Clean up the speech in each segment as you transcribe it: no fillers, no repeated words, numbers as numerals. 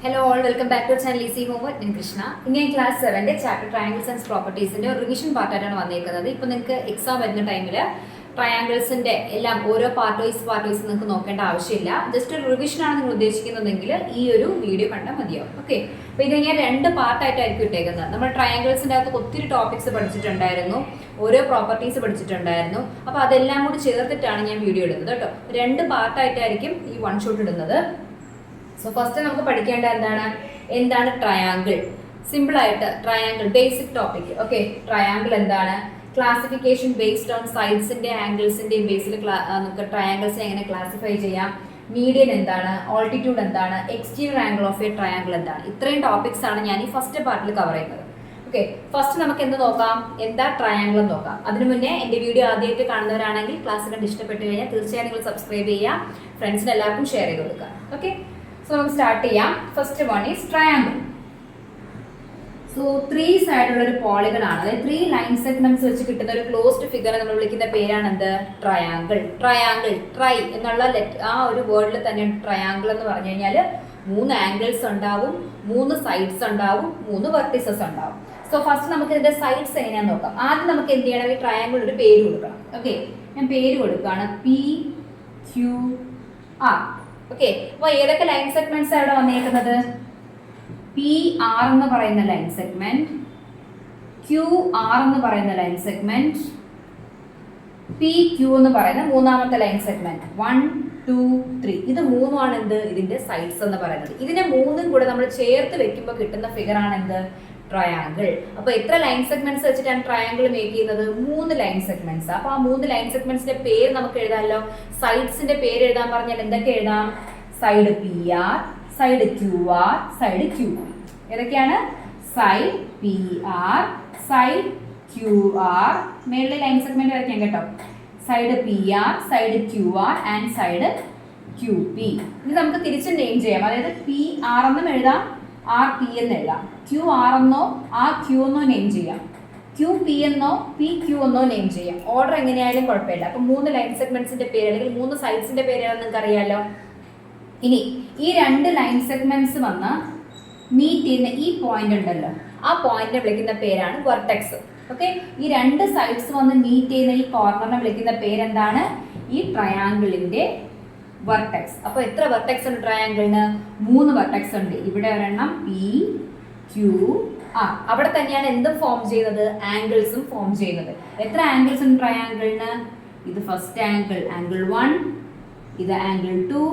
Hello all, welcome back to channel Easy Homework. ഞാൻ കൃഷ്ണ. ഇനി ഞാൻ ക്ലാസ് 7 ചാപ്റ്റർ ട്രയാങ്കിൾസ് ആൻഡ് പ്രോപ്പർട്ടീസിന്റെ റിവിഷൻ പാർട്ടായിട്ടാണ് വന്നിരിക്കുന്നത്. ഇപ്പോൾ നിങ്ങൾക്ക് എക്സാം വരുന്ന ടൈമിൽ ട്രയാങ്കിൾസിന്റെ എല്ലാം ഓരോ പാർട്ട് വൈസ് നിങ്ങൾക്ക് നോക്കേണ്ട ആവശ്യമില്ല. ജസ്റ്റ് ഒരു റിവിഷൻ ആണ് നിങ്ങൾ ഉദ്ദേശിക്കുന്നതെങ്കിൽ ഈ ഒരു വീഡിയോ കണ്ടാൽ മതിയാവും. ഓക്കെ, അപ്പോൾ ഇത് ഞാൻ 2 പാർട്ടായിട്ടായിരിക്കും ഇട്ടേക്കുന്നത്. നമ്മൾ ട്രയാങ്കിൾസിൻ്റെ അകത്ത് ഒത്തിരി ടോപ്പിക്സ് പഠിച്ചിട്ടുണ്ടായിരുന്നു, ഓരോ പ്രോപ്പർട്ടീസ് പഠിച്ചിട്ടുണ്ടായിരുന്നു. അപ്പോൾ അതെല്ലാം കൂടി ചേർത്തിട്ടാണ് ഞാൻ വീഡിയോ ഇടുന്നത് കേട്ടോ. 2 പാർട്ടായിട്ടായിരിക്കും ഈ വൺ ഷോട്ട് ഇടുന്നത്. സോ ഫസ്റ്റ് നമുക്ക് പഠിക്കേണ്ട എന്താണ് ട്രയാങ്കിൾ. സിമ്പിൾ ആയിട്ട് triangle basic topic. Okay, triangle എന്താണ്, ക്ലാസിഫിക്കേഷൻ ബേസ്ഡ് ഓൺ സൈഡ്സിന്റെ ആംഗിൾസിന്റെയും ബേസിൽ നമുക്ക് ട്രയാങ്കിൾസിനെ എങ്ങനെ ക്ലാസിഫൈ ചെയ്യാം, മീഡിയൻ എന്താണ്, ഓൾട്ടിറ്റ്യൂഡ് എന്താണ്, exterior angle of A triangle എന്താണ്. ഇത്രയും ടോപ്പിക്സ് ആണ് ഞാൻ ഈ ഫസ്റ്റ് പാർട്ടിൽ കവർ ചെയ്യുന്നത്. ഓക്കെ, ഫസ്റ്റ് നമുക്ക് എന്ത് നോക്കാം, എന്താ ട്രയാങ്കിൾ എന്ന് നോക്കാം. അതിനു മുന്നേ എൻ്റെ വീഡിയോ ആദ്യമായിട്ട് കാണുന്നവരാണെങ്കിൽ ക്ലാസ് കണ്ട് ഇഷ്ടപ്പെട്ട് കഴിഞ്ഞാൽ തീർച്ചയായും നിങ്ങൾ സബ്സ്ക്രൈബ് ചെയ്യുക, ഫ്രണ്ട്സിന് എല്ലാവർക്കും ഷെയർ ചെയ്ത് കൊടുക്കുക. ഓക്കെ, സോ നമുക്ക് സ്റ്റാർട്ട് ചെയ്യാം. First one is triangle. So 3 സൈഡുള്ള ഒരു പോളിഗൺ ആണ്, അതായത് 3 ലൈൻ സെഗ്മെന്റ്സ് വെച്ച് കിട്ടുന്ന ഒരു ക്ലോസ്ഡ് ഫിഗർ നമ്മൾ വിളിക്കുന്ന പേരാണ് എന്ത്, ട്രയാങ്കിൾ. ട്രയാങ്കിൾ, ട്രൈ എന്നുള്ള ആ ഒരു വേർഡിൽ തന്നെ ട്രയാങ്കിൾ എന്ന് പറഞ്ഞു കഴിഞ്ഞാൽ 3 ആംഗിൾസ് ഉണ്ടാവും, 3 സൈഡ്സ് ഉണ്ടാവും, 3 വെർട്ടിസസ് ഉണ്ടാവും. സോ ഫസ്റ്റ് നമുക്ക് ഇതിന്റെ സൈഡ്സ് എങ്ങനെയാന്ന് നോക്കാം. ആദ്യം നമുക്ക് എന്ത് ചെയ്യണം, ഈ ട്രയാങ്കിൾ ഒരു പേര് കൊടുക്കണം. ഓക്കെ, ഞാൻ പേര് കൊടുക്കുകയാണ് PQR. ഓക്കെ, അപ്പോൾ ഏതൊക്കെ ലൈൻ സെഗ്മെന്റ്സ് അവിടെ വന്നേക്കുന്നത്, PR എന്ന് പറയുന്ന ലൈൻ സെഗ്മെന്റ്, QR എന്ന് പറയുന്ന ലൈൻ സെഗ്മെന്റ്, PQ എന്ന് പറയുന്ന മൂന്നാമത്തെ ലൈൻ സെഗ്മെന്റ്. 1, 2, 3 ഇത് മൂന്നുമാണ് എന്ത്, ഇതിന്റെ സൈഡ്സ് എന്ന് പറയുന്നത്. ഇതിനെ മൂന്നും കൂടെ നമ്മൾ ചേർത്ത് വെക്കുമ്പോൾ കിട്ടുന്ന ഫിഗർ ആണ് എന്ത്, ട്രയാങ്കിൾ. അപ്പൊ എത്ര ലൈൻ സെഗ്മെന്റ്സ് വെച്ചിട്ടാണ് ട്രയാങ്കിൾ മേക്ക് ചെയ്യുന്നത്, 3 ലൈൻ സെഗ്മെന്റ്സ്. അപ്പൊ ആ 3 ലൈൻ സെഗ്മെന്റ്സിന്റെ പേര് നമുക്ക് എഴുതാമല്ലോ. സൈഡ്സിന്റെ പേര് എഴുതാൻ പറഞ്ഞാൽ എന്തൊക്കെ എഴുതാം, side PR, side QR, side QP. ഏതൊക്കെയാണ്, സൈഡ് PR, സൈഡ് QR, മേളിലെ ലൈൻ സെഗ്മെന്റ് വരയ്ക്കാം കേട്ടോ. Side PR, side QR and side QP. ഇത് നമുക്ക് തിരിച്ച് നെയിം ചെയ്യാം. അതായത് PR എന്നും എഴുതാം, RP എന്ന് എഴുതാം, QR എന്നോ RQ എന്നോ നെയിം ചെയ്യാം, QP എന്നോ PQ എന്നോ നെയിം ചെയ്യാം. ഓർഡർ എങ്ങനെയായാലും കുഴപ്പമില്ല. അപ്പൊ 3 ലൈൻ സെഗ്മെന്റ്സിന്റെ പേര് അല്ലെങ്കിൽ 3 സൈഡ്സിന്റെ പേരാണെന്ന് നിങ്ങൾക്ക് അറിയാലോ. ഇനി ഈ 2 ലൈൻ സെഗ്മെന്റ്സ് വന്ന് മീറ്റ് ചെയ്യുന്ന ഈ പോയിന്റ് ഉണ്ടല്ലോ, ആ പോയിന്റിനെ വിളിക്കുന്ന പേരാണ് വെർട്ടെക്സ്. ഓക്കെ, ഈ 2 സൈഡ്സ് വന്ന് മീറ്റ് ചെയ്യുന്ന ഈ കോർണറിനെ വിളിക്കുന്ന പേരെന്താണ്, ഈ ട്രയാങ്കിളിന്റെ വെർട്ടെക്സ്. അപ്പോൾ എത്ര വെർട്ടെക്സ് ഉണ്ട് ട്രയാങ്കിളിന്, 3 വെർട്ടെക്സ് ഉണ്ട്. ഇവിടെ ഒരെണ്ണം PQR. അവിടെ തന്നെയാണ് എന്തും ഫോം ചെയ്യുന്നത്, ആംഗിൾസും ഫോം ചെയ്യുന്നത്. എത്ര ആംഗിൾസ് ഉണ്ട് ട്രയാങ്കിളിന്, ഇത് ഫസ്റ്റ് ആംഗിൾ, ആംഗിൾ 1, ഇത് ആംഗിൾ 2,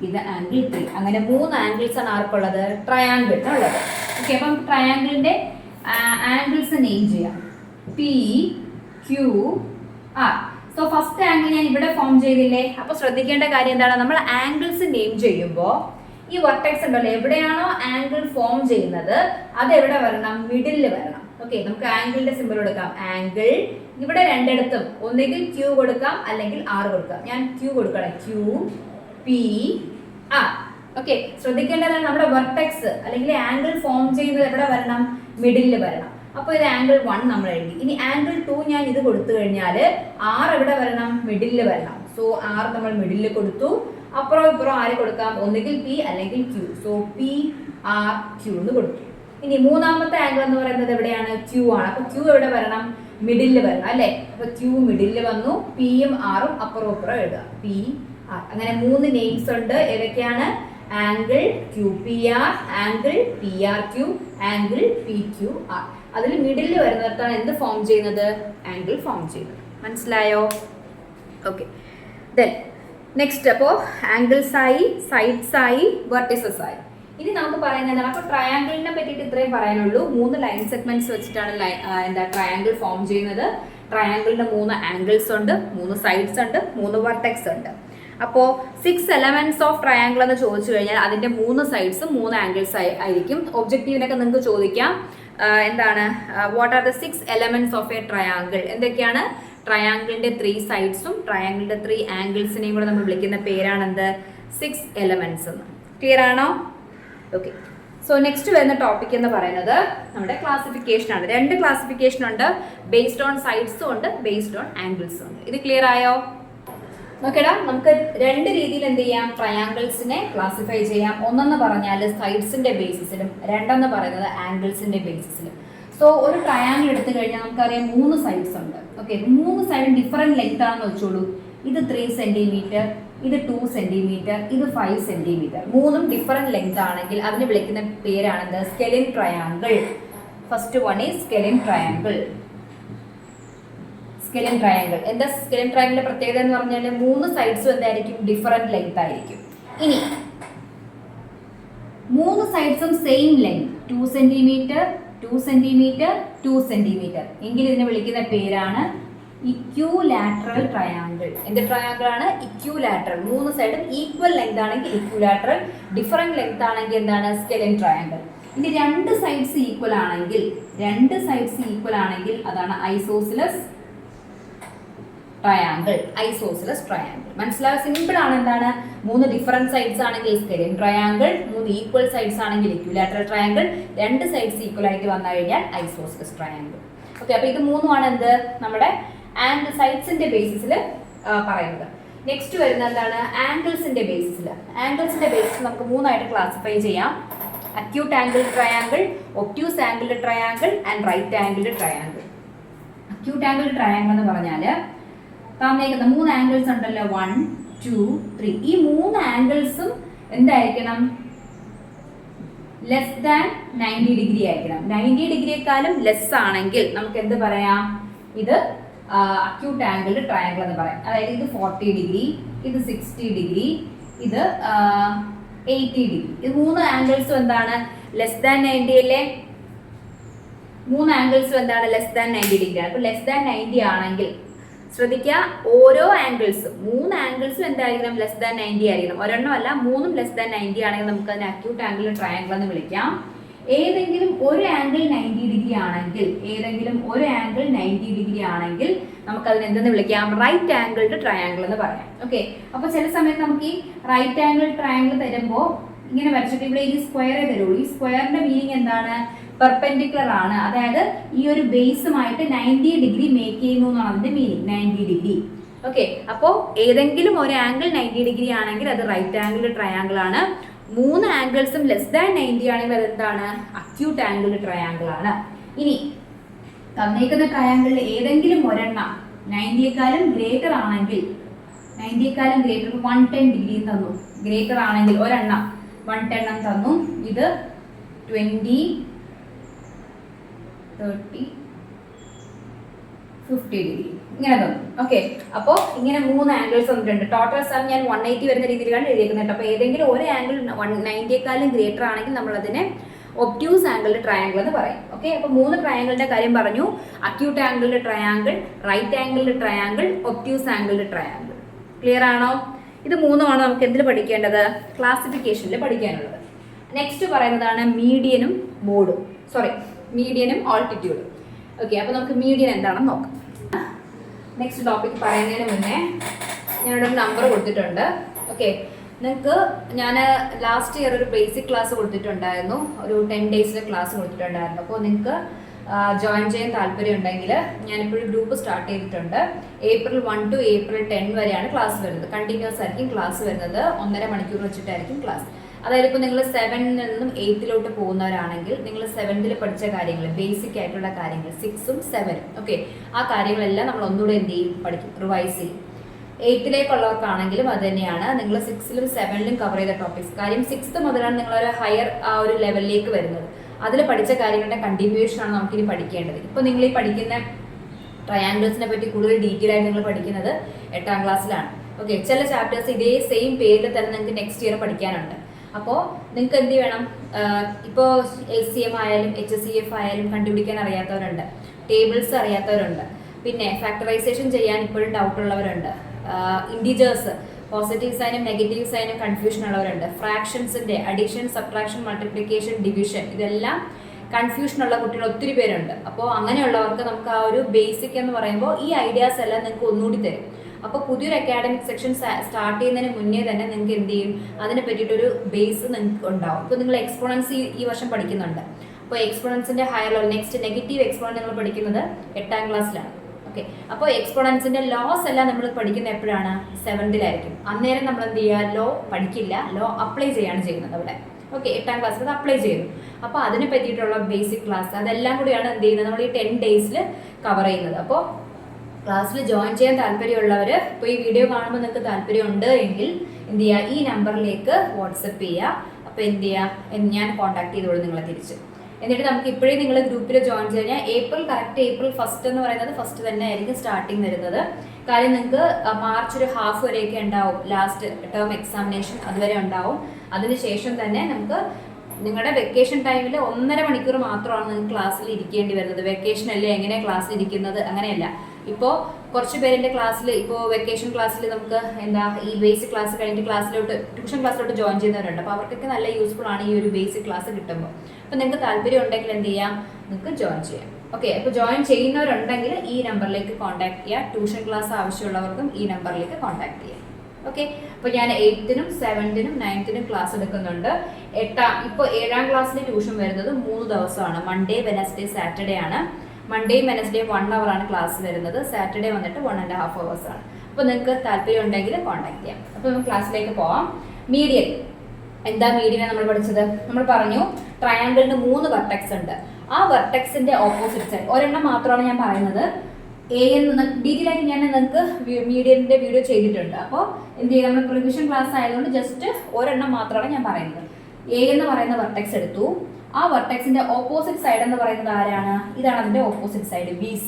ഇത് ആംഗിൾ 3. അങ്ങനെ 3 ആംഗിൾസ് ആണ് ആർക്കുള്ളത്, ട്രയാങ്കിളിനുള്ളത്. ഓക്കെ, അപ്പം ട്രയാങ്കിളിന്റെ ആംഗിൾസ് നെയിം ചെയ്യാം, PQR. സോ ഫസ്റ്റ് ആംഗിൾ ഞാൻ ഇവിടെ ഫോം ചെയ്തില്ലേ. അപ്പോൾ ശ്രദ്ധിക്കേണ്ട കാര്യം എന്താണ്, നമ്മൾ ആംഗിൾസ് നെയിം ചെയ്യുമ്പോൾ ഈ വെർട്ടെക്സ് ഉണ്ടല്ലോ, എവിടെയാണോ ആംഗിൾ ഫോം ചെയ്യുന്നത് അത് എവിടെ വരണം, മിഡിലിൽ വരണം. ഓക്കെ, നമുക്ക് ആംഗിളിന്റെ സിമ്പിൾ കൊടുക്കാം, ആംഗിൾ. ഇവിടെ രണ്ടിടത്തും ഒന്നുകിൽ Q കൊടുക്കാം അല്ലെങ്കിൽ R കൊടുക്കാം. ഞാൻ Q കൊടുക്കണം, QPR. ഓക്കെ, ശ്രദ്ധിക്കേണ്ടതാണ് നമ്മുടെ വെർട്ടെക്സ് അല്ലെങ്കിൽ ആംഗിൾ ഫോം ചെയ്യുന്നത് എവിടെ വരണം, മിഡിലിൽ വരണം. അപ്പോൾ ഇത് ആംഗിൾ 1 നമ്മൾ എഴുതി. ഇനി ആംഗിൾ 2 ഞാൻ ഇത് കൊടുത്തു കഴിഞ്ഞാൽ R എവിടെ വരണം, മിഡിലിൽ വരണം. സോ R നമ്മൾ മിഡിലിൽ കൊടുത്തു. അപ്പുറം ഇപ്പുറം ആര് കൊടുക്കാം, ഒന്നുകിൽ P അല്ലെങ്കിൽ Q. സോ PRQ എന്ന് കൊടുത്തു. ഇനി മൂന്നാമത്തെ ആംഗിൾ എന്ന് പറയുന്നത് എവിടെയാണ്, Q ആണ്. അപ്പോൾ Q എവിടെ വരണം, മിഡിലിൽ വരണം അല്ലേ. അപ്പോൾ Q മിഡിലിൽ വന്നു, Pയും Rഉം അപ്പുറം ഇപ്പുറം എഴുതുക, PR. അങ്ങനെ 3 നെയിംസ് ഉണ്ട്. ഏതൊക്കെയാണ്, angle QPR, angle PRQ, angle PQR. അതിൽ മിഡിലിൽ വരുന്നിടത്താണ് എന്ത് ഫോം ചെയ്യുന്നത്, ആംഗിൾ ഫോം ചെയ്യുന്നത്. മനസ്സിലായോ? Okay, then next. അപ്പോൾ ആംഗിൾസ് ആയി, സൈഡ്സ് ആയി, വെർട്ടിസസ് ആയി. ഇനി നമുക്ക് പറയുന്നത് എന്താണ്, അപ്പോൾ ട്രയാങ്കിളിനെ പറ്റിയിട്ട് ഇത്രയും പറയാനുള്ളൂ. 3 ലൈൻ സെഗ്മെന്റ്സ് വെച്ചിട്ടാണ് ട്രയാങ്കിൾ ഫോം ചെയ്യുന്നത്. ട്രയാങ്കിളിന് 3 ആംഗിൾസ് ഉണ്ട്, 3 സൈഡ്സ് ഉണ്ട്, 3 വെർട്ടെക്സ് ഉണ്ട്. അപ്പോൾ 6 എലമെന്റ്സ് ഓഫ് ട്രയാങ്കിൾ എന്ന് ചോദിച്ചു കഴിഞ്ഞാൽ അതിന്റെ 3 സൈഡ്സും 3 ആംഗിൾസ് ആയിരിക്കും. ഒബ്ജക്റ്റീവിനൊക്കെ നിങ്ങൾക്ക് ചോദിക്കാം, എന്താണ്, what are the 6 elements of A triangle. എന്തൊക്കെയാണ്, ട്രയാങ്കിളിന്റെ 3 സൈഡ്സും ട്രയാങ്കിളിന്റെ 3 ആംഗിൾസിനെയും കൂടെ നമ്മൾ വിളിക്കുന്ന പേരാണ് എന്ത്, 6 എലമെന്റ്സ് എന്ന്. ക്ലിയർ ആണോ? ഓക്കെ, സോ നെക്സ്റ്റ് വരുന്ന ടോപ്പിക് എന്ന് പറയുന്നത് നമ്മുടെ ക്ലാസിഫിക്കേഷൻ ആണ്. 2 ക്ലാസിഫിക്കേഷൻ ഉണ്ട്, ബേസ്ഡ് ഓൺ സൈഡ്സും ഉണ്ട്, ബേസ്ഡ് ഓൺ ആംഗിൾസും ഉണ്ട്. ഇത് ക്ലിയർ ആയോ? നോക്കടാ, നമുക്ക് രണ്ട് രീതിയിൽ എന്ത് ചെയ്യാം, ട്രയാങ്കിൾസിനെ ക്ലാസിഫൈ ചെയ്യാം. ഒന്നെന്ന് പറഞ്ഞാൽ സൈഡ്സിന്റെ ബേസിസിലും, രണ്ടെന്ന് പറയുന്നത് ആംഗിൾസിന്റെ ബേസിസിലും. സോ ഒരു ട്രയാങ്കിൾ എടുത്തു കഴിഞ്ഞാൽ നമുക്കറിയാം 3 സൈഡ്സ് ഉണ്ട്. ഓക്കെ, 3 സൈഡും ഡിഫറെന്റ് ലെങ്ത് ആണെന്ന് വെച്ചോളൂ. ഇത് 3 സെന്റിമീറ്റർ, ഇത് 2 സെന്റിമീറ്റർ, ഇത് 5 സെന്റിമീറ്റർ. മൂന്നും ഡിഫറെന്റ് ലെങ്ത് ആണെങ്കിൽ അതിന് വിളിക്കുന്ന പേരാണെന്ത്, scalene triangle. First one is scalene triangle. Scalene triangle എന്താ, സ്കെലിൻ ട്രയാങ്കിളിന്റെ പ്രത്യേകത എന്ന് പറഞ്ഞാൽ 3 സൈഡ്സും എന്തായിരിക്കും, ഡിഫറെന്റ് ലെങ്ത് ആയിരിക്കും. ഇനി 3 സൈഡ്സും same length 2 centimetre, 2 centimetre, 2 centimetre എങ്കിൽ ഇതിനെ വിളിക്കുന്ന പേരാണ് ഇക്വിലാറ്ററൽ ട്രയാങ്കിൾ. എന്ത് ട്രയാങ്കിൾ ആണ്, ഇക്വിലാറ്ററൽ. 3 സൈഡും ഈക്വൽ ലെങ്ത് ആണെങ്കിൽ ഇക്വിലാറ്ററൽ, ഡിഫറെന്റ് ലെങ്ത് ആണെങ്കിൽ എന്താണ്, സ്കെലിൻ ട്രയാങ്കിൾ. ഇനി 2 സൈഡ്സ് ഈക്വൽ ആണെങ്കിൽ അതാണ് ഐസോസിലസ് ട്രയാങ്കിൾ. ഐസോസിലസ് ട്രയാങ്കിൾ മനസ്സിലാവും, സിമ്പിൾ ആണ്. എന്താണ്, 3 ഡിഫറെന്റ് സൈഡ്സ് ആണെങ്കിൽ സ്കെലിൻ ട്രയാങ്കിൾ, 3 ഈക്വൽ സൈഡ്സ് ആണെങ്കിൽ ഇക്വിലാറ്ററൽ ട്രയാങ്കിൾ, 2 സൈഡ്സ് ഈക്വൽ ആയിട്ട് വന്നു കഴിഞ്ഞാൽ ഐസോസിലസ് ട്രയാങ്കിൾ. ഓക്കെ, അപ്പൊ ഇത് മൂന്നുമാണ് എന്ത്, നമ്മുടെ ആംഗിൾ സൈഡ്സിന്റെ ബേസിസിൽ പറയുന്നത്. നെക്സ്റ്റ് വരുന്നത് എന്താണ്, ആംഗിൾസിന്റെ ബേസിസിൽ. ആംഗിൾസിന്റെ ബേസിസ് നമുക്ക് 3ആയിട്ട് ക്ലാസിഫൈ ചെയ്യാം. Acute angle triangle, obtuse angle triangle and right angle triangle. Acute angle triangle എന്ന് പറഞ്ഞാൽ തന്നേക്കുന്ന 3 ആംഗിൾസ് ഉണ്ടല്ലോ, 1, 2, 3. ഈ 3 ആംഗിൾസും എന്തായിരിക്കണം, ലെസ് ദാൻ 90 ഡിഗ്രി ആയിരിക്കണം. 90 ഡിഗ്രിയെക്കാളും ലെസ് ആണെങ്കിൽ നമുക്ക് എന്ത് പറയാം, ഇത് അക്യൂട്ട് ആംഗിൾ ട്രയാങ്കിൾ എന്ന് പറയാം. അതായത് ഇത് 40 ഡിഗ്രി, ഇത് 60 ഡിഗ്രി, ഇത് 80 ഡിഗ്രി. ഇത് 3 ആംഗിൾസും എന്താണ്, ലെസ് ദാൻ 90 അല്ലേ. 3 ആംഗിൾസും എന്താണ്, ലെസ് ദാൻ 90 ഡിഗ്രി ആണ്. അപ്പൊ ലെസ് ദാൻ 90 ആണെങ്കിൽ ശ്രദ്ധിക്കുക, ഓരോ ആംഗിൾസും 3 ആംഗിൾസും എന്തായിരിക്കണം, ലെസ് ദാൻ 90 ആയിരിക്കണം. ഒരെണ്ണം അല്ല, 3ഉം ലെസ് ദാൻ 90 ആണെങ്കിൽ നമുക്ക് അതിനെ അക്യൂട്ട് ആംഗിൾ ട്രയാങ്കിൾ എന്ന് വിളിക്കാം. ഏതെങ്കിലും ഒരു ആംഗിൾ 90 ഡിഗ്രി ആണെങ്കിൽ നമുക്ക് അതിന് എന്തെന്ന് വിളിക്കാം, റൈറ്റ് ആംഗിൾഡ് ട്രയാങ്കിൾ എന്ന് പറയാം. ഓക്കെ, അപ്പൊ ചില സമയത്ത് നമുക്ക് ഈ റൈറ്റ് ആംഗിൾ ട്രയാങ്കിൾ തരുമ്പോൾ ഇങ്ങനെ വരച്ചിട്ട് ഇവിടെ ഈ സ്ക്വയറേ തരുള്ളൂ. ഈ സ്ക്വയറിന്റെ മീനിങ് എന്താണ്, പെർപെൻഡിക്കുലർ ആണ്. അതായത് ഈ ഒരു ബേസുമായിട്ട് 90 ഡിഗ്രി മേക്ക് ചെയ്യുന്നു എന്നാണ് അതിന്റെ മീനിങ്, 90 ഡിഗ്രി. ഓക്കെ, അപ്പോൾ ഏതെങ്കിലും ഒരു ആംഗിൾ 90 ഡിഗ്രി ആണെങ്കിൽ അത് റൈറ്റ് ആംഗിൾ ട്രയാങ്കിൾ ആണ്. 3 ആംഗിൾസും ലെസ് ദാൻ 90 ആണെങ്കിൽ അത് എന്താണ്, അക്യൂട്ട് ആംഗിൾ ട്രയാങ്കിൾ ആണ്. ഇനി തന്നേക്കുന്ന ട്രയാങ്കിളിൽ ഏതെങ്കിലും ഒരെണ്ണം 90യേക്കാളും ഗ്രേറ്റർ ആണെങ്കിൽ, 110 ഡിഗ്രി തന്നു, ഗ്രേറ്റർ ആണെങ്കിൽ ഒരെണ്ണം 110 തന്നു, ഇത് 20, 30, 50 ഡിഗ്രി ഇങ്ങനെ തന്നു. ഓക്കെ, അപ്പോൾ ഇങ്ങനെ 3 ആംഗിൾസ് വന്നിട്ടുണ്ട്. ടോട്ടൽ സം ഞാൻ 180 വരുന്ന രീതിയിലാണ് എഴുതിയിരിക്കുന്നത്. അപ്പോൾ ഏതെങ്കിലും ഒരു ആംഗിൾ 90യേക്കാളും ഗ്രേറ്റർ ആണെങ്കിൽ നമ്മൾ അതിനെ ഒബ്റ്റ്യൂസ് ആംഗിൾ ട്രയാങ്കിൾ എന്ന് പറയും. ഓക്കെ, അപ്പോൾ 3 ട്രയാങ്കിളിന്റെ കാര്യം പറഞ്ഞു, acute angle triangle, right angle triangle, obtuse angle triangle. Clear ആണോ? ഇത് മൂന്നുമാണ് നമുക്ക് എന്തിൽ പഠിക്കേണ്ടത്, ക്ലാസിഫിക്കേഷനിൽ പഠിക്കാനുള്ളത്. നെക്സ്റ്റ് പറയുന്നതാണ് മീഡിയനും ആൾട്ടിറ്റ്യൂഡും. ഓക്കെ, അപ്പോൾ നമുക്ക് മീഡിയൻ എന്താണെന്ന് നോക്കാം. നെക്സ്റ്റ് ടോപ്പിക് പറയുന്നതിന് മുന്നേ ഞാനൊരു നമ്പർ കൊടുത്തിട്ടുണ്ട്. ഓക്കെ, നിങ്ങൾക്ക് ഞാൻ ലാസ്റ്റ് ഇയർ ഒരു ബേസിക് ക്ലാസ് കൊടുത്തിട്ടുണ്ടായിരുന്നു, ഒരു 10 ഡേയ്സിലെ ക്ലാസ് കൊടുത്തിട്ടുണ്ടായിരുന്നു. അപ്പോൾ നിങ്ങൾക്ക് ജോയിൻ ചെയ്യാൻ താല്പര്യം ഉണ്ടെങ്കിൽ ഞാനിപ്പോഴും ഗ്രൂപ്പ് സ്റ്റാർട്ട് ചെയ്തിട്ടുണ്ട്. April 1 to April 10 വരെയാണ് ക്ലാസ് വരുന്നത്. കണ്ടിന്യൂസ് ആയിരിക്കും ക്ലാസ് വരുന്നത്, 1.5 മണിക്കൂർ വെച്ചിട്ടായിരിക്കും ക്ലാസ്. അതായത് ഇപ്പോൾ നിങ്ങൾ 7ൽ നിന്നും 8ലോട്ട് പോകുന്നവരാണെങ്കിൽ നിങ്ങൾ 7ൽ പഠിച്ച കാര്യങ്ങൾ, ബേസിക് ആയിട്ടുള്ള കാര്യങ്ങൾ 6ഉം 7ഉം, ഓക്കെ, ആ കാര്യങ്ങളെല്ലാം നമ്മൾ ഒന്നുകൂടെ എന്ത് ചെയ്യും, പഠിക്കും, റിവൈസ് ചെയ്യും. 8ലേക്കുള്ളവർക്കാണെങ്കിലും അത് തന്നെയാണ്, നിങ്ങൾ 6ലും 7ലും കവർ ചെയ്ത ടോപ്പിക്സ്. കാര്യം 6th മുതലാണ് നിങ്ങളൊരു ഹയർ ആ ഒരു ലെവലിലേക്ക് വരുന്നത്. അതിൽ പഠിച്ച കാര്യങ്ങളുടെ കണ്ടിന്യൂവേഷൻ ആണ് നമുക്കിനി പഠിക്കേണ്ടത്. ഇപ്പോൾ നിങ്ങൾ ഈ പഠിക്കുന്ന ട്രയാങ്കിൾസിനെ പറ്റി കൂടുതൽ ഡീറ്റെയിൽ ആയിട്ട് നിങ്ങൾ പഠിക്കുന്നത് 8ാം ക്ലാസ്സിലാണ്. ഓക്കെ, ചില ചാപ്റ്റേഴ്സ് ഇതേ സെയിം പേരിൽ തന്നെ നിങ്ങൾക്ക് നെക്സ്റ്റ് ഇയർ പഠിക്കാനുണ്ട്. അപ്പോൾ നിങ്ങൾക്ക് എന്ത് വേണം, ഇപ്പോൾ LCM ആയാലും HCF ആയാലും കണ്ടുപിടിക്കാൻ അറിയാത്തവരുണ്ട്, ടേബിൾസ് അറിയാത്തവരുണ്ട്, പിന്നെ ഫാക്ടറൈസേഷൻ ചെയ്യാൻ ഇപ്പോഴും ഡൗട്ടുള്ളവരുണ്ട്, ഇൻഡിജേഴ്സ് പോസിറ്റീവ് സൈനും നെഗറ്റീവ് സൈനും കൺഫ്യൂഷൻ ഉള്ളവരുണ്ട്, ഫ്രാക്ഷൻസിൻ്റെ അഡീഷൻ, സബ്ട്രാക്ഷൻ, മൾട്ടിപ്ലിക്കേഷൻ, ഡിവിഷൻ, ഇതെല്ലാം കൺഫ്യൂഷൻ ഉള്ള കുട്ടികൾ ഒത്തിരി പേരുണ്ട്. അപ്പോൾ അങ്ങനെയുള്ളവർക്ക് നമുക്ക് ആ ഒരു ബേസിക് എന്ന് പറയുമ്പോൾ ഈ ഐഡിയാസ് എല്ലാം നിങ്ങൾക്ക് ഒന്നുകൂടി തരും. അപ്പോൾ പുതിയൊരു അക്കാഡമിക് സെക്ഷൻ സ്റ്റാർട്ട് ചെയ്യുന്നതിന് മുന്നേ തന്നെ നിങ്ങൾക്ക് എന്ത് ചെയ്യും, അതിനെ പറ്റിയിട്ടൊരു ബേസ് നിങ്ങൾക്ക് ഉണ്ടാവും. ഇപ്പോൾ നിങ്ങൾ എക്സ്പോണൻസ് ഈ വർഷം പഠിക്കുന്നുണ്ട്. അപ്പോൾ എക്സ്പോണൻസിൻ്റെ higher level, next negative exponents നിങ്ങൾ പഠിക്കുന്നത് 8ാം ക്ലാസ്സിലാണ്. ഓക്കെ, അപ്പോൾ എക്സ്പോണൻസിന്റെ ലോസ് എല്ലാം നമ്മൾ പഠിക്കുന്ന എപ്പോഴാണ്? 7th അന്നേരം നമ്മൾ എന്ത് ചെയ്യുക? ലോ പഠിക്കില്ല, ലോ അപ്ലൈ ചെയ്യാണ് ചെയ്യുന്നത് അവിടെ. ഓക്കെ, 8ാം ക്ലാസ്സിൽ അത് അപ്ലൈ ചെയ്തു. അപ്പോൾ അതിനെ പറ്റിയിട്ടുള്ള ബേസിക് ക്ലാസ് അതെല്ലാം കൂടിയാണ് എന്ത് ചെയ്യുന്നത്? നമ്മൾ ഈ 10 days കവർ ചെയ്യുന്നത്. അപ്പോൾ ക്ലാസ്സിൽ ജോയിൻ ചെയ്യാൻ താല്പര്യമുള്ളവർ ഇപ്പോൾ ഈ വീഡിയോ കാണുമ്പോൾ നിങ്ങൾക്ക് താല്പര്യമുണ്ട് എങ്കിൽ എന്ത് ചെയ്യുക? ഈ നമ്പറിലേക്ക് വാട്സപ്പ് ചെയ്യുക. അപ്പോൾ എന്ത് ചെയ്യുക? ഞാൻ കോൺടാക്ട് ചെയ്തോളൂ നിങ്ങളെ തിരിച്ച്. എന്നിട്ട് നമുക്ക് ഇപ്പോഴേ നിങ്ങൾ ഗ്രൂപ്പിൽ ജോയിൻ ചെയ്ത് കഴിഞ്ഞാൽ ഏപ്രിൽ 1 എന്ന് പറയുന്നത് ഫസ്റ്റ് തന്നെ ആയിരിക്കും സ്റ്റാർട്ടിങ് വരുന്നത്. കാര്യം നിങ്ങൾക്ക് മാർച്ച് ഒരു ഹാഫ് വരെയൊക്കെ ഉണ്ടാവും, ലാസ്റ്റ് ടേം എക്സാമിനേഷൻ അതുവരെ ഉണ്ടാവും. അതിനുശേഷം തന്നെ നമുക്ക് നിങ്ങളുടെ വെക്കേഷൻ ടൈമിൽ 1.5 മണിക്കൂർ മാത്രമാണ് നിങ്ങൾക്ക് ക്ലാസ്സിൽ ഇരിക്കേണ്ടി വരുന്നത്. വെക്കേഷൻ അല്ലേ, എങ്ങനെയാണ് ക്ലാസ്സിൽ ഇരിക്കുന്നത്? അങ്ങനെയല്ല. ഇപ്പോൾ കുറച്ച് പേരുടെ ക്ലാസ്സിൽ ഇപ്പോൾ വെക്കേഷൻ ക്ലാസ്സിൽ നമുക്ക് എന്താ ഈ ബേസിക് ക്ലാസ് കഴിഞ്ഞിട്ട് ട്യൂഷൻ ക്ലാസ്സിലോട്ട് ജോയിൻ ചെയ്യുന്നവരുണ്ട്. അപ്പോൾ അവർക്കൊക്കെ നല്ല യൂസ്ഫുൾ ആണ് ഈ ഒരു ബേസിക് ക്ലാസ് കിട്ടുമ്പോൾ. അപ്പോൾ നിങ്ങൾക്ക് താല്പര്യം ഉണ്ടെങ്കിൽ എന്ത് ചെയ്യാം? നിങ്ങൾക്ക് ജോയിൻ ചെയ്യാം. ഓക്കെ, അപ്പോൾ ജോയിൻ ചെയ്യുന്നവരുണ്ടെങ്കിൽ ഈ നമ്പറിലേക്ക് കോൺടാക്ട് ചെയ്യുക. ട്യൂഷൻ ക്ലാസ് ആവശ്യമുള്ളവർക്കും ഈ നമ്പറിലേക്ക് കോൺടാക്ട് ചെയ്യാം. ഓക്കെ, അപ്പോൾ ഞാൻ 8th, 7th, 9th ക്ലാസ് എടുക്കുന്നുണ്ട്. ഇപ്പോൾ 7ാം ക്ലാസ്സിൽ ട്യൂഷൻ വരുന്നത് 3 ദിവസമാണ്. മൺഡേ, വെനസ്ഡേ, സാറ്റർഡേ ആണ്. മൺഡേയും വെനസ്ഡേയും 1 hour ആണ് ക്ലാസ് വരുന്നത്. സാറ്റർഡേ വന്നിട്ട് 1.5 hours ആണ്. അപ്പോൾ നിങ്ങൾക്ക് താല്പര്യം ഉണ്ടെങ്കിൽ കോൺടാക്ട് ചെയ്യാം. അപ്പോൾ നമുക്ക് ക്ലാസ്സിലേക്ക് പോവാം. മീഡിയൻ എന്താ? മീഡിയനെ നമ്മൾ പഠിച്ചത്, നമ്മൾ പറഞ്ഞു ട്രയാങ്കിളിന് 3 വെർട്ടെക്സ് ഉണ്ട്. ആ വെർട്ടെക്സിന്റെ ഓപ്പോസിറ്റ് സൈഡ് ഒരെണ്ണം മാത്രമാണ് ഞാൻ പറയുന്നത്. ഡീറ്റെയിൽ ആയിട്ട് ഞാൻ നിങ്ങൾക്ക് മീഡിയന്റെ വീഡിയോ ചെയ്തിട്ടുണ്ട്. അപ്പോൾ എന്ത് ചെയ്യുക? നമ്മൾ റിവിഷൻ ക്ലാസ് ആയതുകൊണ്ട് ജസ്റ്റ് ഒരെണ്ണം മാത്രമാണ് ഞാൻ പറയുന്നത്. എന്ന് പറയുന്ന വെർട്ടെക്സ് എടുത്തു. ആ വെർട്ടെക്സിന്റെ ഓപ്പോസിറ്റ് സൈഡ് എന്ന് പറയുന്നത് ആരാണ്? ഇതാണ് അതിന്റെ ഓപ്പോസിറ്റ് സൈഡ്, BC.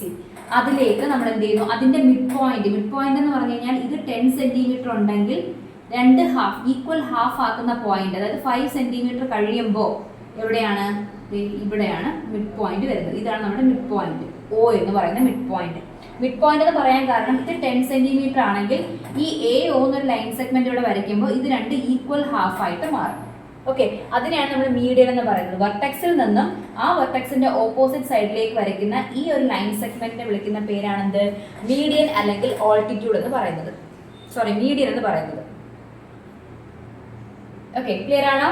അതിലേക്ക് നമ്മൾ എന്ത് ചെയ്യുന്നു? അതിന്റെ മിഡ് പോയിന്റ് എന്ന് പറഞ്ഞു കഴിഞ്ഞാൽ ഇത് 10 cm ഉണ്ടെങ്കിൽ 2 ഹാഫ് ഈക്വൽ ഹാഫ് ആക്കുന്ന പോയിന്റ്, അതായത് 5 cm കഴിയുമ്പോൾ എവിടെയാണ്? ഇവിടെയാണ് മിഡ് പോയിന്റ് വരുന്നത്. ഇതാണ് നമ്മുടെ മിഡ് പോയിന്റ്, O എന്ന് പറയുന്ന മിഡ് പോയിന്റ്. മിഡ് പോയിന്റ് എന്ന് പറയാൻ കാരണം ഇത് 10 cm ആണെങ്കിൽ ഈ AO എന്നൊരു ലൈൻ സെഗ്മെന്റ് ഇവിടെ വരയ്ക്കുമ്പോൾ ഇത് 2 ഈക്വൽ ഹാഫ് ആയിട്ട് മാറും. ഓക്കെ, അതിനെയാണ് നമ്മൾ മീഡിയൻ എന്ന് പറയുന്നത്. വെർട്ടെക്സിൽ നിന്നും ആ വെർട്ടെക്സിന്റെ ഓപ്പോസിറ്റ് സൈഡിലേക്ക് വരയ്ക്കുന്ന ഈ ഒരു ലൈൻ സെഗ്മെന്റിനെ വിളിക്കുന്ന പേരാണെന്ത്? മീഡിയൻ അല്ലെങ്കിൽ ഓൾട്ടിറ്റ്യൂഡ് എന്ന് പറയുന്നത്. മീഡിയൻ എന്ന് പറയുന്നത്. ഓക്കെ, ക്ലിയർ ആണോ?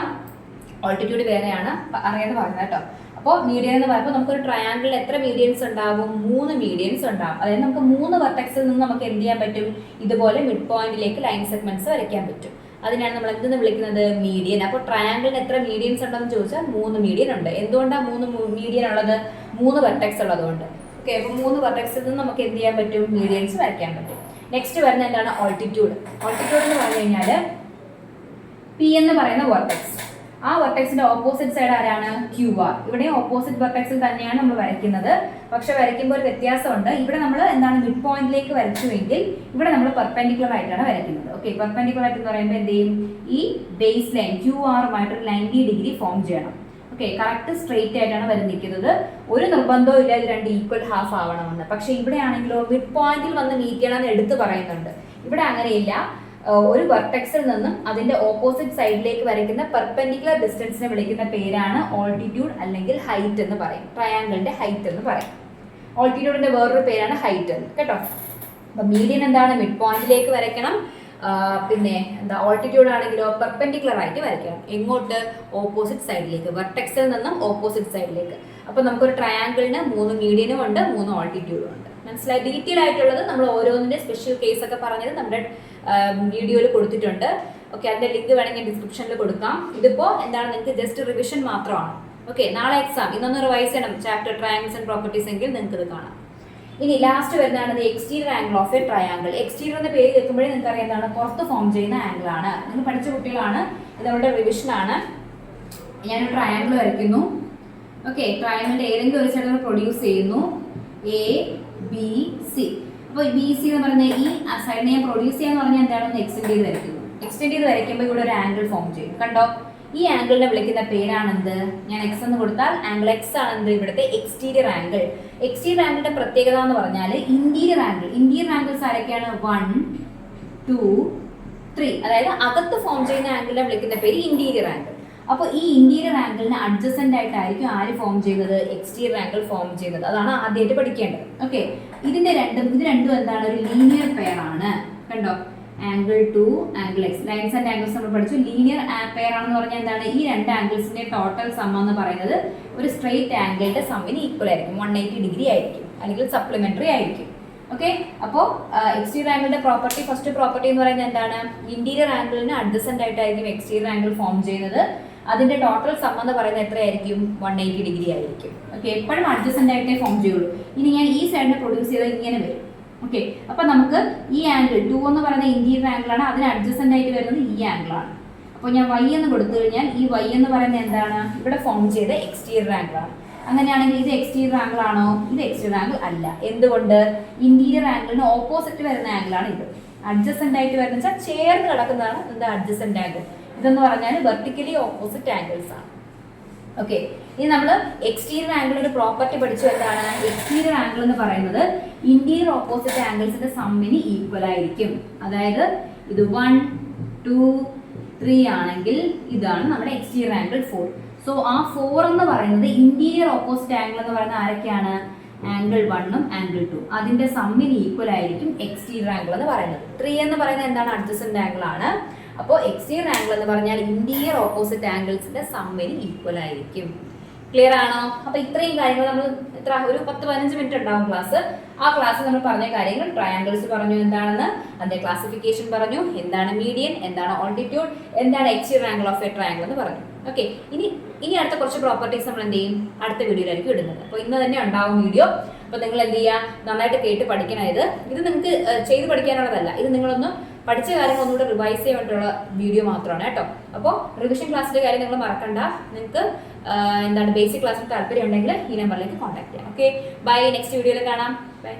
ഓൾട്ടിറ്റ്യൂഡ് വേറെയാണ്, അറിയാതെ പറഞ്ഞത് കേട്ടോ. അപ്പോൾ മീഡിയൻ എന്ന് പറയുമ്പോൾ നമുക്കൊരു ട്രയാങ്കിളിൽ എത്ര മീഡിയൻസ് ഉണ്ടാവും? 3 മീഡിയൻസ് ഉണ്ടാവും. അതായത് നമുക്ക് 3 വെർട്ടെക്സിൽ നിന്ന് നമുക്ക് എന്ത് ചെയ്യാൻ പറ്റും? ഇതുപോലെ മിഡ് പോയിന്റിലേക്ക് ലൈൻ സെഗ്മെന്റ്സ് വരയ്ക്കാൻ പറ്റും. അതിനാണ് നമ്മൾ എന്തെന്ന് വിളിക്കുന്നത്? മീഡിയൻ. അപ്പോൾ ട്രയാങ്കിളിന് എത്ര മീഡിയൻസ് ഉണ്ടെന്ന് ചോദിച്ചാൽ 3 മീഡിയൻ ഉണ്ട്. എന്തുകൊണ്ടാണ് 3 മീഡിയൻ ഉള്ളത്? 3 വെർട്ടെക്സ് ഉള്ളതുകൊണ്ട്. ഓക്കെ, അപ്പോൾ 3 വെർട്ടെക്സിൽ നിന്ന് നമുക്ക് എന്ത് ചെയ്യാൻ പറ്റും? മീഡിയൻസ് വരയ്ക്കാൻ പറ്റും. നെക്സ്റ്റ് വരുന്നത് എന്താണ്? ഓൾട്ടിറ്റ്യൂഡ്. ഓൾട്ടിറ്റ്യൂഡ് എന്ന് പറഞ്ഞു കഴിഞ്ഞാൽ P എന്ന് പറയുന്ന വെർട്ടെക്സ്, ആ വെർട്ടെക്സിന്റെ ഓപ്പോസിറ്റ് സൈഡ് ആരാണ്? QR. ഇവിടെ ഓപ്പോസിറ്റ് വെർട്ടെക്സിൽ തന്നെയാണ് നമ്മൾ വരയ്ക്കുന്നത്. പക്ഷെ വരയ്ക്കുമ്പോൾ ഒരു വ്യത്യാസമുണ്ട്. ഇവിടെ നമ്മൾ എന്താണ് മിഡ് പോയിന്റിലേക്ക് വരച്ചുവെങ്കിൽ ഇവിടെ നമ്മൾ പെർപെൻഡിക്കുലർ ആയിട്ടാണ് വരയ്ക്കുന്നത്. ഓക്കെ, പെർപെൻഡിക്കുലർ ആയിട്ട് എന്ന് പറയുമ്പോൾ എന്ത് ചെയ്യും? ഈ ബേസ് ലൈൻ QR-മായിട്ട് 90 ഡിഗ്രി ഫോം ചെയ്യണം. ഓക്കെ, കറക്റ്റ് സ്ട്രെയിറ്റ് ആയിട്ടാണ് വരഞ്ഞിരിക്കുന്നത്. ഒരു നിർബന്ധവും ഇല്ല ഇത് 2 ഈക്വൽ ഹാഫ് ആവണമെന്ന്. പക്ഷെ ഇവിടെ ആണെങ്കിലോ മിഡ് പോയിന്റിൽ വന്ന് മീറ്റ് ചെയ്യണമെന്ന് എടുത്ത് പറയുന്നുണ്ട്. ഇവിടെ അങ്ങനെയില്ല. ഒരു വെർട്ടെക്സിൽ നിന്നും അതിന്റെ ഓപ്പോസിറ്റ് സൈഡിലേക്ക് വരയ്ക്കുന്ന പെർപെൻഡിക്കുലർ ഡിസ്റ്റൻസിനെ വിളിക്കുന്ന പേരാണ് ഓൾട്ടിറ്റ്യൂഡ് അല്ലെങ്കിൽ ഹൈറ്റ് എന്ന് പറയും. ട്രയാങ്കിളിന്റെ ഹൈറ്റ് എന്ന് പറയും. ഓൾട്ടിറ്റ്യൂഡിന്റെ വേറൊരു പേരാണ് ഹൈറ്റ് എന്ന് കേട്ടോ. അപ്പൊ മീഡിയൻ എന്താണ്? മിഡ് പോയിന്റിലേക്ക് വരയ്ക്കണം. പിന്നെ എന്താ? ഓൾട്ടിറ്റ്യൂഡ് ആണെങ്കിലോ പെർപെൻഡിക്കുലർ ആയിട്ട് വരയ്ക്കണം. എങ്ങോട്ട്? ഓപ്പോസിറ്റ് സൈഡിലേക്ക്, വെർട്ടെക്സിൽ നിന്നും ഓപ്പോസിറ്റ് സൈഡിലേക്ക്. അപ്പൊ നമുക്കൊരു ട്രയാങ്കിളിന് 3 മീഡിയനും ഉണ്ട്, 3 ഓൾട്ടിറ്റ്യൂഡും ഉണ്ട്. മനസ്സിലായി? ഡീറ്റെയിൽ ആയിട്ടുള്ളത് നമ്മൾ ഓരോന്നിന്റെ സ്പെഷ്യൽ കേസ് ഒക്കെ പറഞ്ഞത് നമ്മുടെ വീഡിയോയിൽ കൊടുത്തിട്ടുണ്ട്. ഓക്കെ, അതിന്റെ ലിങ്ക് വേണമെങ്കിൽ ഡിസ്ക്രിപ്ഷനിൽ കൊടുക്കാം. ഇതിപ്പോ എന്താണ്? നിങ്ങൾക്ക് ജസ്റ്റ് റിവിഷൻ മാത്രമാണ്. ഓക്കെ, നാളെ എക്സാം, ഇന്നൊന്ന് റിവൈസ് ചെയ്യണം ചാപ്റ്റർ ട്രയാങ്കിൾസ് ആൻഡ് പ്രോപ്പർട്ടീസ് എങ്കിൽ നിങ്ങൾക്ക് ഇത് കാണാം. ഇനി ലാസ്റ്റ് വരുന്നതാണ് exterior angle of A triangle. Exterior എന്ന പേര് കേൾക്കുമ്പോഴേ നിങ്ങൾക്ക് അറിയാം എന്താണ്? പുറത്ത് ഫോം ചെയ്യുന്ന ആംഗിൾ ആണ്. നിങ്ങൾ പഠിച്ച കുട്ടികളാണ്, ഇത് നമ്മുടെ റിവിഷൻ ആണ്. ഞാനൊരു ട്രയാങ്കിൾ വരയ്ക്കുന്നു. ഓക്കെ, ട്രയാങ്കിളിന്റെ ഏതെങ്കിലും ഒരു സൈഡ് നമ്മൾ പ്രൊഡ്യൂസ് ചെയ്യുന്നു, ABC. അപ്പോൾ BC എന്ന് പറഞ്ഞ ഈ സൈഡിനെ ഞാൻ പ്രൊഡ്യൂസ് ചെയ്യാന്ന് പറഞ്ഞാൽ എന്താണെന്ന് എക്സ്റ്റെൻഡ് ചെയ്ത് വരയ്ക്കുന്നു. എക്സ്റ്റെൻഡ് ചെയ്ത് വരയ്ക്കുമ്പോൾ ഇവിടെ ഒരു ആംഗിൾ ഫോം ചെയ്യും. കണ്ടോ? ഈ ആംഗിളിനെ വിളിക്കുന്ന പേരാണെന്ത്? ഞാൻ X എന്ന് കൊടുത്താൽ ആംഗിൾ X ആണെന്ത്? ഇവിടുത്തെ എക്സ്റ്റീരിയർ ആംഗിൾ. എക്സ്റ്റീരിയർ ആംഗിളിന്റെ പ്രത്യേകത എന്ന് പറഞ്ഞാൽ ഇന്റീരിയർ ആംഗിൾ. ഇന്റീരിയർ ആംഗിൾസ് ആരൊക്കെയാണ്? 1, 2, 3. അതായത് അകത്ത് ഫോം ചെയ്യുന്ന ആംഗിളിനെ വിളിക്കുന്ന പേര് ഇന്റീരിയർ ആംഗിൾ. അപ്പോൾ ഈ ഇന്റീരിയർ ആംഗിളിന് അഡ്ജസന്റ് ആയിട്ടായിരിക്കും ആര് ഫോം ചെയ്യുന്നത്? എക്സ്റ്റീരിയർ ആംഗിൾ ഫോം ചെയ്യുന്നത്. അതാണ് ആദ്യമായിട്ട് പഠിക്കേണ്ടത്. ഓക്കെ, ഇത് രണ്ടും എന്താണ്? ഒരു ലീനിയർ പെയർ ആണ്. കണ്ടോ? Angle 2, angle X. Lines and angles നമ്മൾ പഠിച്ചു. ലീനിയർ പെയർ ആണെന്ന് പറഞ്ഞാൽ എന്താണ്? ഈ 2 ആംഗിൾസിന്റെ ടോട്ടൽ സം എന്ന് പറയുന്നത് ഒരു സ്ട്രെയിറ്റ് ആംഗിളിന്റെ സമ്മിന് ഈക്വൽ ആയിരിക്കും. 180 ഡിഗ്രി ആയിരിക്കും, അല്ലെങ്കിൽ സപ്ലിമെന്ററി ആയിരിക്കും. ഓക്കെ. അപ്പോൾ എക്സ്റ്റീരിയർ ആംഗിളിന്റെ പ്രോപ്പർട്ടി, ഫസ്റ്റ് പ്രോപ്പർട്ടി എന്ന് പറയുന്നത് എന്താണ്? ഇന്റീരിയർ ആംഗിളിന് അഡ്ജസന്റ് ആയിട്ടായിരിക്കും എക്സ്റ്റീരിയർ ആംഗിൾ ഫോം ചെയ്യുന്നത്. അതിന്റെ ടോട്ടൽ സം എന്ന് പറയുന്നത് എത്രയായിരിക്കും? 180 ഡിഗ്രി ആയിരിക്കും. ഓക്കെ, എപ്പോഴും അഡ്ജസന്റ് ആയിട്ടേ ഫോം ചെയ്യുള്ളൂ. ഇനി ഞാൻ ഈ സൈഡിൽ പ്രൊഡ്യൂസ് ചെയ്താൽ ഇങ്ങനെ വരും. ഓക്കെ, അപ്പൊ നമുക്ക് ഈ ആംഗിൾ 2 എന്ന് പറയുന്ന ഇന്റീരിയർ ആംഗിൾ ആണ്, അതിന് അഡ്ജസന്റ് ആയിട്ട് വരുന്നത് ഈ ആംഗിൾ ആണ്. അപ്പോൾ ഞാൻ y എന്ന് കൊടുത്തു കഴിഞ്ഞാൽ ഈ y എന്ന് പറയുന്നത് എന്താണ്? ഇവിടെ ഫോം ചെയ്ത എക്സ്റ്റീരിയർ ആംഗിൾ ആണ്. അങ്ങനെയാണെങ്കിൽ ഇത് എക്സ്റ്റീരിയർ ആംഗിൾ ആണോ? ഇത് എക്സ്റ്റീരിയർ ആംഗിൾ അല്ല. എന്തുകൊണ്ട്? ഇന്റീരിയർ ആംഗിളിന് ഓപ്പോസിറ്റ് വരുന്ന ആംഗിൾ ആണ് ഇത്. അഡ്ജസന്റ് ആയിട്ട് വരുന്ന വെച്ചാൽ ചേർന്ന് കിടക്കുന്നതാണ് എന്താ? Adjacent angle. ഇതെന്ന് പറഞ്ഞാൽ വെർട്ടിക്കലി ഓപ്പോസിറ്റ് ആംഗിൾസ് ആണ്. ഓക്കെ, ഇനി നമ്മൾ എക്സ്റ്റീരിയർ ആംഗിളിന്റെ പ്രോപ്പർട്ടി പഠിച്ചു. എന്താണ് എക്സ്റ്റീരിയർ ആംഗിൾ എന്ന് പറയുന്നത്? ഇന്റീരിയർ ഓപ്പോസിറ്റ് ആംഗിൾസിന്റെ സമ്മിന് ഈക്വൽ ആയിരിക്കും. അതായത് ഇത് 1, 2, 3 ആണെങ്കിൽ ഇതാണ് നമ്മുടെ എക്സ്റ്റീരിയർ ആംഗിൾ 4. സോ ആ 4 എന്ന് പറയുന്നത് ഇന്റീരിയർ ഓപ്പോസിറ്റ് ആംഗിൾ എന്ന് പറയുന്നത് ആരൊക്കെയാണ്? ആംഗിൾ 1ഉം ആംഗിൾ 2 അതിന്റെ സമ്മിന് ഈക്വൽ ആയിരിക്കും എക്സ്റ്റീരിയർ ആംഗിൾ എന്ന് പറയുന്നത്. 3 എന്ന് പറയുന്നത് എന്താണ്? അഡ്ജസന്റ് ആംഗിൾ ആണ്. അപ്പോൾ എക്സ്റ്റീരിയർ ആംഗിൾ എന്ന് പറഞ്ഞാൽ ഇന്റീരിയർ ഓപ്പോസിറ്റ് ആംഗിൾസിന്റെ സമ്മിന് ഈക്വൽ ആയിരിക്കും. ക്ലിയർ ആണോ? അപ്പൊ ഇത്രയും കാര്യങ്ങൾ നമ്മൾ ഒരു 10-15 മിനിറ്റ് ഉണ്ടാവും ക്ലാസ്. ആ ക്ലാസ്സിൽ നമ്മൾ പറഞ്ഞ കാര്യങ്ങൾ, ട്രയാങ്കിൾസ് പറഞ്ഞു എന്താണെന്ന്, അതിന്റെ ക്ലാസിഫിക്കേഷൻ പറഞ്ഞു, എന്താണ് മീഡിയൻ, എന്താണ് ഓൾട്ടിറ്റ്യൂഡ്, എന്താണ് exterior angle of A triangle എന്ന് പറഞ്ഞു. ഓക്കെ, ഇനി അടുത്ത കുറച്ച് പ്രോപ്പർട്ടീസ് നമ്മൾ എന്ത് ചെയ്യും? അടുത്ത വീഡിയോയിലായിരിക്കും ഇടുന്നത്. അപ്പോൾ ഇന്ന് തന്നെ ഉണ്ടാവും വീഡിയോ. അപ്പോൾ നിങ്ങൾ എന്ത് ചെയ്യുക? നന്നായിട്ട് കേട്ട് പഠിക്കണം. ഇത് നിങ്ങൾക്ക് ചെയ്ത് പഠിക്കാനുള്ളതല്ല, ഇത് നിങ്ങളൊന്ന് പഠിച്ച കാര്യങ്ങൾ ഒന്നുകൂടെ റിവൈസ് ചെയ്യാൻ വേണ്ടിയുള്ള വീഡിയോ മാത്രമാണ് കേട്ടോ. അപ്പോൾ റിവിഷൻ ക്ലാസ്സിന്റെ കാര്യം നിങ്ങൾ മറക്കണ്ട. നിങ്ങൾക്ക് എന്താണ് ബേസിക് ക്ലാസ്സിൽ താല്പര്യം ഉണ്ടെങ്കിൽ ഈ നമ്പറിലേക്ക് കോൺടാക്ട് ചെയ്യാം. Okay, by. നെക്സ്റ്റ് വീഡിയോയിൽ കാണാം. ബൈ.